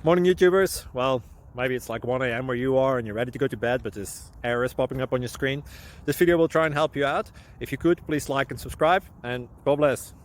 Morning YouTubers. Well, maybe it's like 1 a.m. where you are and you're ready to go to bed, but this error is popping up on your screen. This video will try and help you out. If you could, please like and subscribe, and God bless.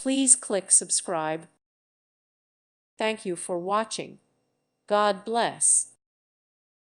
Please click subscribe. Thank you for watching. God bless.